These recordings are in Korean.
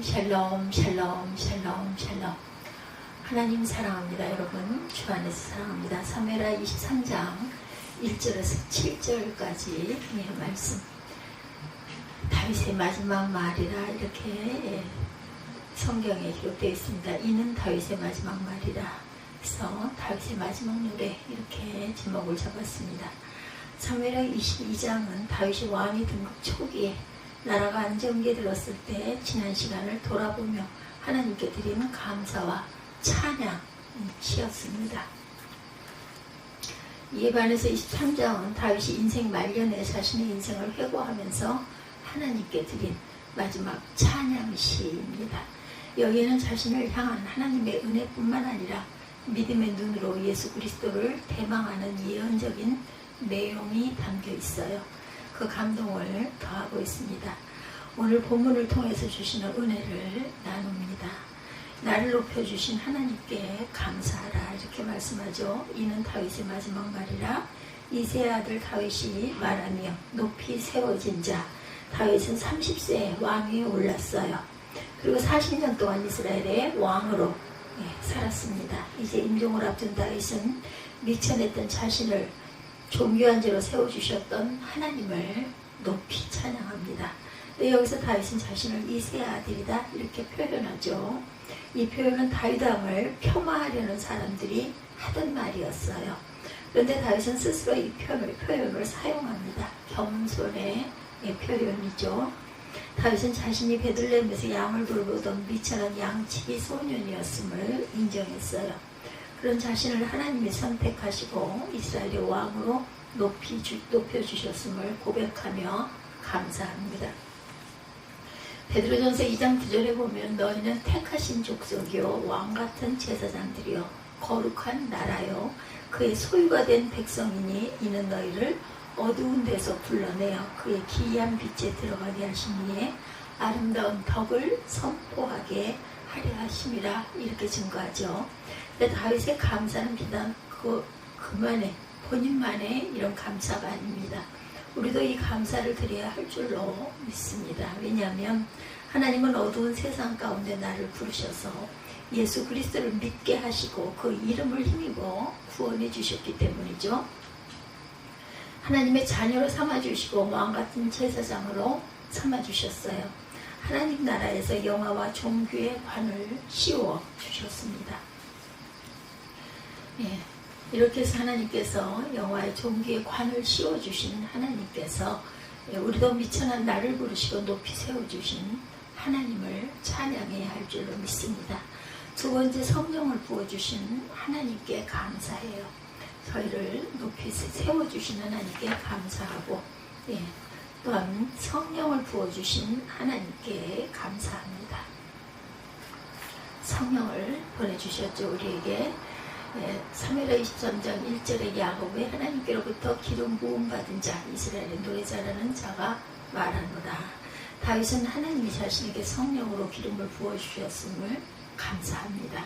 샬롬 샬롬 샬롬 샬롬. 하나님 사랑합니다. 여러분 주 안에서 사랑합니다. 사무엘하 23장 1절에서 7절까지 말씀. 다윗의 마지막 말이라 이렇게 성경에 기록되어 있습니다. 이는 다윗의 마지막 말이라. 그래서 다윗의 마지막 노래 이렇게 제목을 잡았습니다. 사무엘하 22장은 다윗이 왕이 등극 초기에 나라가 안정기에 들었을 때 지난 시간을 돌아보며 하나님께 드리는 감사와 찬양이었습니다. 이에 반해서 23장은 다윗이 인생 말년에 자신의 인생을 회고하면서 하나님께 드린 마지막 찬양시입니다. 여기에는 자신을 향한 하나님의 은혜뿐만 아니라 믿음의 눈으로 예수 그리스도를 대망하는 예언적인 내용이 담겨 있어요. 그 감동을 더하고 있습니다. 오늘 본문을 통해서 주시는 은혜를 나눕니다. 나를 높여주신 하나님께 감사하라 이렇게 말씀하죠. 이는 다윗의 마지막 말이라. 이새의 아들 다윗이 말하며 높이 세워진 자. 다윗은 30세에 왕위에 올랐어요. 그리고 40년 동안 이스라엘의 왕으로 살았습니다. 이제 임종을 앞둔 다윗은 미천했던 자신을 존귀한 죄로 세워주셨던 하나님을 높이 찬양합니다. 근데 여기서 다윗은 자신을 이새의 아들이다 이렇게 표현하죠. 이 표현은 다윗 왕을 폄하하려는 사람들이 하던 말이었어요. 그런데 다윗은 스스로 이 표현을 사용합니다. 겸손의 표현이죠. 다윗은 자신이 베들레헴에서 양을 돌보던 미천한 양치기 소년이었음을 인정했어요. 그런 자신을 하나님이 선택하시고 이스라엘의 왕으로 높여주셨음을 고백하며 감사합니다. 베드로전서 2장 9절에 보면 너희는 택하신 족속이요 왕같은 제사장들이요 거룩한 나라요 그의 소유가 된 백성이니 이는 너희를 어두운 데서 불러내어 그의 기이한 빛에 들어가게 하시니에 아름다운 덕을 선포하게 하려 하심이라 이렇게 증거하죠. 근데 다윗의 감사는 비단 그만의 본인만의 이런 감사가 아닙니다. 우리도 이 감사를 드려야 할 줄로 믿습니다. 왜냐하면 하나님은 어두운 세상 가운데 나를 부르셔서 예수 그리스도를 믿게 하시고 그 이름을 힘입어 구원해 주셨기 때문이죠. 하나님의 자녀로 삼아주시고 왕같은 제사장으로 삼아주셨어요. 하나님 나라에서 영화와 종교의 관을 씌워 주셨습니다. 이렇게 해서 하나님께서 영화의 종교의 관을 씌워주신 하나님께서 우리도 미천한 나를 부르시고 높이 세워주신 하나님을 찬양해야 할 줄로 믿습니다. 두 번째 성령을 부어주신 하나님께 감사해요. 저희를 높이 세워주신 하나님께 감사하고 또한 성령을 부어주신 하나님께 감사합니다. 성령을 보내주셨죠. 우리에게 사무엘하 23장 1절에 야곱의 하나님께로부터 기름 부음 받은 자 이스라엘의 노래자라는 자가 말하노라. 다윗은 하나님이 자신에게 성령으로 기름을 부어주셨음을 감사합니다.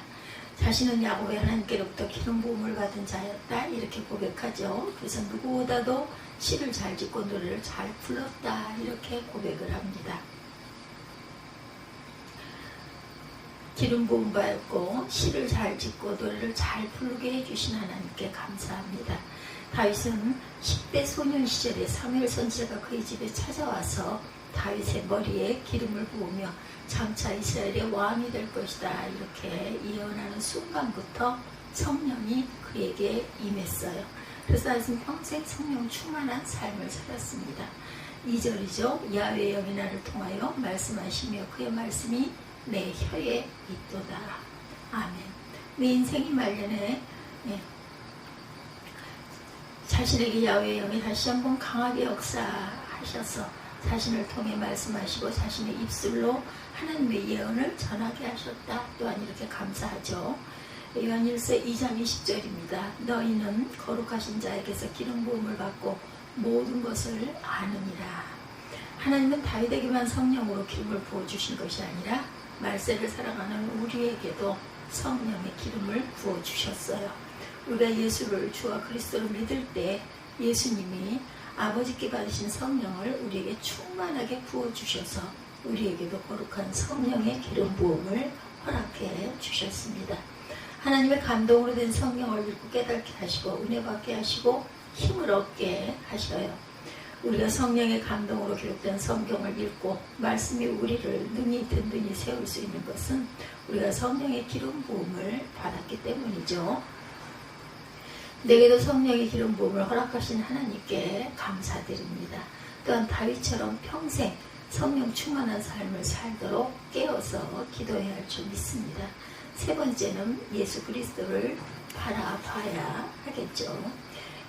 자신은 야곱의 하나님께로부터 기름 부음을 받은 자였다 이렇게 고백하죠. 그래서 누구보다도 시를 잘 짓고 노래를 잘 불렀다 이렇게 고백을 합니다. 기름 부음 받고 시를 잘 짓고 노래를 잘 부르게 해주신 하나님께 감사합니다. 다윗은 10대 소년 시절에 사무엘 선지자가 그의 집에 찾아와서 다윗의 머리에 기름을 부으며 장차 이스라엘의 왕이 될 것이다 이렇게 예언하는 순간부터 성령이 그에게 임했어요. 그래서 다윗은 평생 성령 충만한 삶을 살았습니다. 2절이죠. 야훼의 영이 나를 통하여 말씀하시며 그의 말씀이 내 혀에 있도다. 아멘. 내 인생이 말년에 자신에게 야훼의 영이 다시 한번 강하게 역사하셔서 자신을 통해 말씀하시고 자신의 입술로 하나님의 예언을 전하게 하셨다. 또한 이렇게 감사하죠. 요한일서 2장 20절입니다. 너희는 거룩하신 자에게서 기름 부음을 받고 모든 것을 아느니라. 하나님은 다윗에게만 성령으로 기름을 부어주신 것이 아니라 말세를 살아가는 우리에게도 성령의 기름을 부어주셨어요. 우리가 예수를 주와 그리스도를 믿을 때 예수님이 아버지께 받으신 성령을 우리에게 충만하게 부어주셔서 우리에게도 거룩한 성령의 기름 부음을 허락해 주셨습니다. 하나님의 감동으로 된 성령을 읽고 깨닫게 하시고 은혜 받게 하시고 힘을 얻게 하셔요. 우리가 성령의 감동으로 기록된 성경을 읽고 말씀이 우리를 능히 든든히 세울 수 있는 것은 우리가 성령의 기름 부음을 받았기 때문이죠. 내게도 성령의 기름 부음을 허락하신 하나님께 감사드립니다. 또한 다윗처럼 평생 성령 충만한 삶을 살도록 깨어서 기도해야 할 줄 믿습니다. 세 번째는 예수 그리스도를 바라봐야 하겠죠.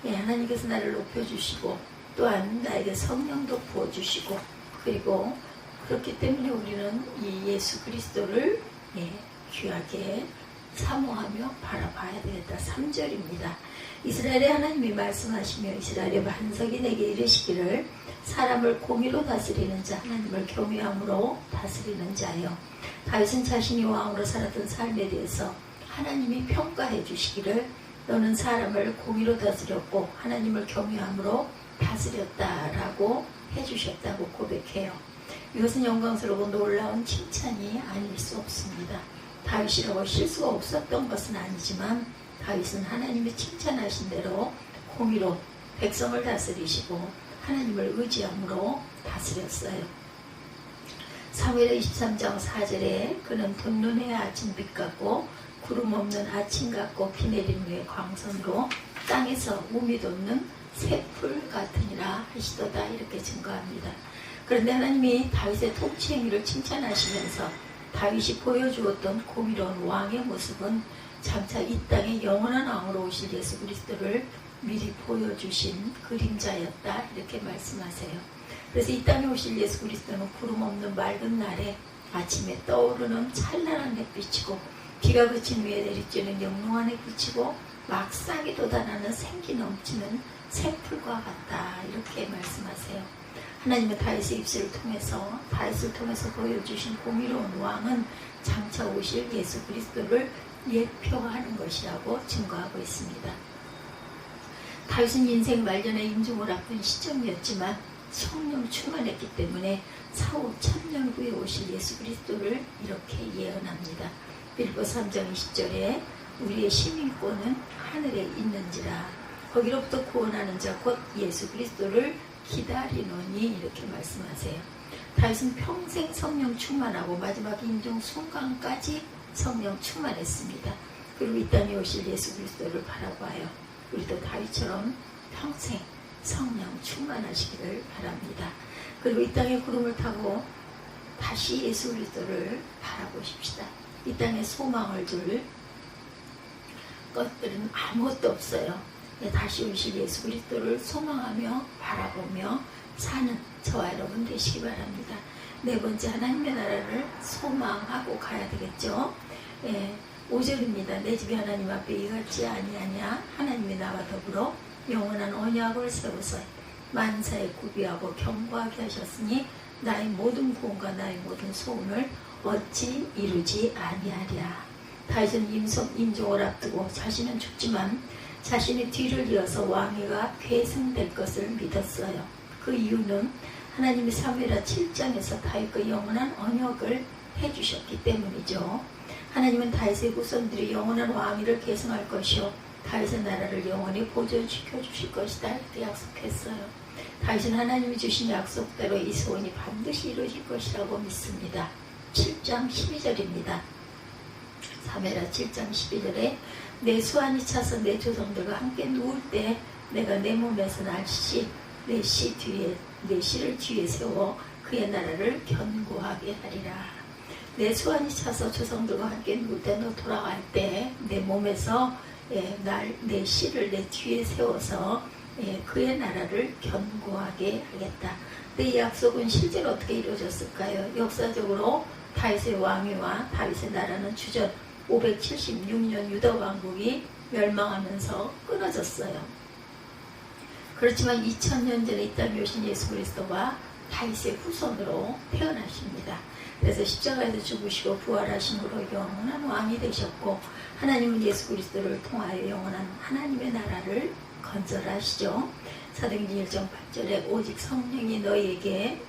하나님께서 나를 높여주시고 또한 나에게 성령도 부어주시고 그리고 그렇기 때문에 우리는 이 예수 그리스도를 귀하게 사모하며 바라봐야 되겠다. 3절입니다. 이스라엘의 하나님이 말씀하시며 이스라엘의 반석이 내게 이르시기를 사람을 공의로 다스리는 자 하나님을 경외함으로 다스리는 자여. 다윗은 자신이 왕으로 살았던 삶에 대해서 하나님이 평가해 주시기를 너는 사람을 공의로 다스렸고 하나님을 경외함으로 다스렸다라고 해주셨다고 고백해요. 이것은 영광스러고 놀라운 칭찬이 아닐 수 없습니다. 다윗이라고 실수가 없었던 것은 아니지만 다윗은 하나님이 칭찬하신 대로 공의로 백성을 다스리시고 하나님을 의지함으로 다스렸어요. 사무엘 23장 4절에 그는 돋는 아침빛 같고 구름 없는 아침 같고 비 내린 후의 광선으로 땅에서 우미 돋는 새풀 같으니라 하시도다 이렇게 증거합니다. 그런데 하나님이 다윗의 통치 행위를 칭찬하시면서 다윗이 보여주었던 공의로운 왕의 모습은 장차 이 땅에 영원한 왕으로 오실 예수 그리스도를 미리 보여주신 그림자였다 이렇게 말씀하세요. 그래서 이 땅에 오실 예수 그리스도는 구름 없는 맑은 날에 아침에 떠오르는 찬란한 햇빛이고 비가 그친 위에 내리쬐는 영롱한 햇빛이고 막상이 돋아나는 생기 넘치는 새풀과 같다 이렇게 말씀하세요. 하나님은 다윗의 입술을 통해서 다윗을 통해서 보여주신 공의로운 왕은 장차 오실 예수 그리스도를 예표하는 것이라고 증거하고 있습니다. 다윗은 인생 말년에 임종을 앞둔 시점이었지만 성령 충만했기 때문에 사후 1000년 후에 오실 예수 그리스도를 이렇게 예언합니다. 빌보 3장 20절에 우리의 시민권은 하늘에 있는지라 거기로부터 구원하는 자 곧 예수 그리스도를 기다리노니 이렇게 말씀하세요. 다윗은 평생 성령 충만하고 마지막 임종 순간까지 성령 충만했습니다. 그리고 이 땅에 오실 예수 그리스도를 바라봐요. 우리도 다윗처럼 평생 성령 충만하시기를 바랍니다. 그리고 이 땅에 구름을 타고 다시 예수 그리스도를 바라보십시다. 이 땅에 소망을 둘 것들은 아무것도 없어요. 다시 오실 예수 그리스도를 소망하며 바라보며 사는 저와 여러분 되시기 바랍니다. 네 번째, 하나님의 나라를 소망하고 가야 되겠죠. 5절입니다. 내 집이 하나님 앞에 이같지 아니하냐. 하나님이 나와 더불어 영원한 언약을 세워서 만사에 구비하고 견고하게 하셨으니 나의 모든 구원과 나의 모든 소원을 어찌 이루지 아니하랴. 다윗은 임종을 앞두고 자신은 죽지만 자신의 뒤를 이어서 왕위가 계승될 것을 믿었어요. 그 이유는 하나님이 사무엘하 7장에서 다윗과 영원한 언약을 해주셨기 때문이죠. 하나님은 다윗의 후손들이 영원한 왕위를 계승할 것이요 다윗의 나라를 영원히 보존시켜 주실 것이다 이렇게 약속했어요. 다윗은 하나님이 주신 약속대로 이 소원이 반드시 이루어질 것이라고 믿습니다. 7장 12절입니다. 사무엘하 7장 12절에 내 수완이 차서 내 조상들과 함께 누울 때 내가 내 몸에서 날씨 내 씨를 뒤에 세워 그의 나라를 견고하게 하리라. 내 수완이 차서 조상들과 함께 누울 때 너 돌아갈 때 내 몸에서 내 씨를 내 뒤에 세워서 그의 나라를 견고하게 하겠다. 근데 이 약속은 실제로 어떻게 이루어졌을까요? 역사적으로 다윗의 왕위와 다윗의 나라는 주전 576년 유다 왕국이 멸망하면서 끊어졌어요. 그렇지만 2000년 전에 이 땅에 오신 예수 그리스도와 다윗의 후손으로 태어나십니다. 그래서 십자가에서 죽으시고 부활하신 후로 영원한 왕이 되셨고 하나님은 예수 그리스도를 통하여 영원한 하나님의 나라를 건설하시죠. 사도행전 1장 8절에 오직 성령이 너희에게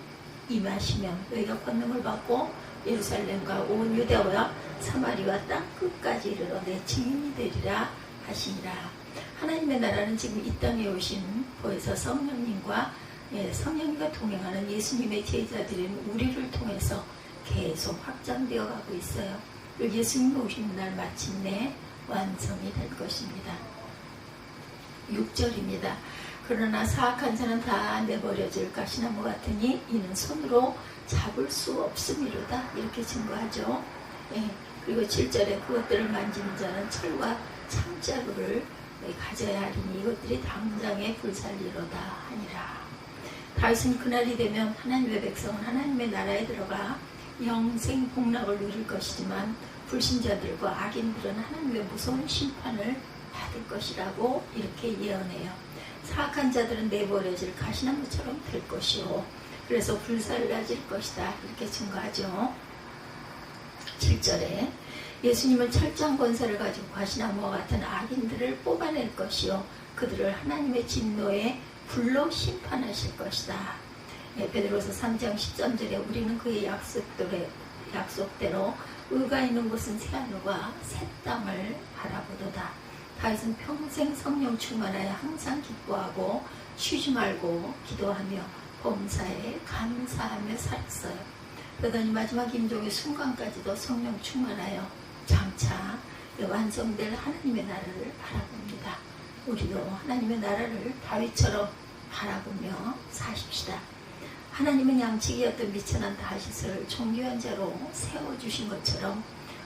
임하시면 너희가 권능을 받고 예루살렘과 온 유대와 사마리아 땅 끝까지 이르러 내 증인이 되리라 하시니라. 하나님의 나라는 지금 이 땅에 오신 보혜사 성령님과 성령님과 동행하는 예수님의 제자들인 우리를 통해서 계속 확장되어 가고 있어요. 그리고 예수님 오시는 날 마침내 완성이 될 것입니다. 6절입니다. 그러나 사악한 자는 다 내버려질 가시나무 같으니 이는 손으로 잡을 수 없음이로다. 이렇게 증거하죠. 그리고 7절에 그것들을 만지는 자는 철과 창자루를 가져야 하리니 이것들이 당장에 불살리로다 하니라. 다윗은 그날이 되면 하나님의 백성은 하나님의 나라에 들어가 영생 복락을 누릴 것이지만 불신자들과 악인들은 하나님의 무서운 심판을 받을 것이라고 이렇게 예언해요. 사악한 자들은 내버려질 가시나무처럼 될 것이요 그래서 불살라질 것이다. 이렇게 증거하죠. 7절에 예수님은 철저한 권세를 가지고 가시나무와 같은 악인들을 뽑아낼 것이요 그들을 하나님의 진노에 불로 심판하실 것이다. 베드로서 3장 13절에 우리는 그의 약속대로 의가 있는 곳은 새하늘과 새 땅을 바라보도다. 다윗은 평생 성령 충만하여 항상 기뻐하고 쉬지 말고 기도하며 범사에 감사하며 살았어요. 그러더니 마지막 임종의 순간까지도 성령 충만하여 장차 완성될 하나님의 나라를 바라봅니다. 우리도 하나님의 나라를 다윗처럼 바라보며 사십시다. 하나님은 양치기였던 미천한 다윗을 존귀한 자로 세워주신 것처럼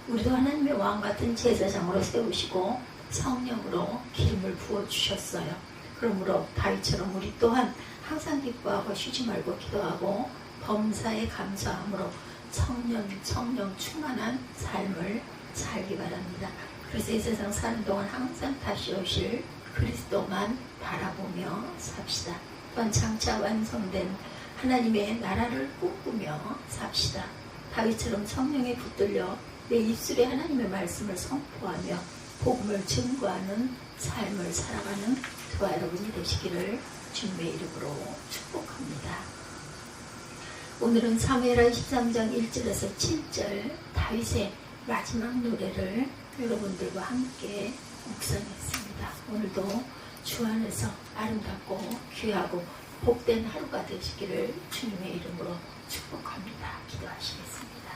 우리도 하나님의 왕같은 제사장으로 세우시고 성령으로 기름을 부어주셨어요. 그러므로 다윗처럼 우리 또한 항상 기뻐하고 쉬지 말고 기도하고 범사에 감사함으로 성령 충만한 삶을 살기 바랍니다. 그래서 이 세상 사는 동안 항상 다시 오실 그리스도만 바라보며 삽시다. 또한 장차 완성된 하나님의 나라를 꿈꾸며 삽시다. 다윗처럼 성령에 붙들려 내 입술에 하나님의 말씀을 선포하며 복음을 증거하는 삶을 살아가는 저와 여러분이 되시기를 주님의 이름으로 축복합니다. 오늘은 사무엘하 13장 1절에서 7절 다윗의 마지막 노래를 여러분들과 함께 묵상했습니다. 오늘도 주 안에서 아름답고 귀하고 복된 하루가 되시기를 주님의 이름으로 축복합니다. 기도하시겠습니다.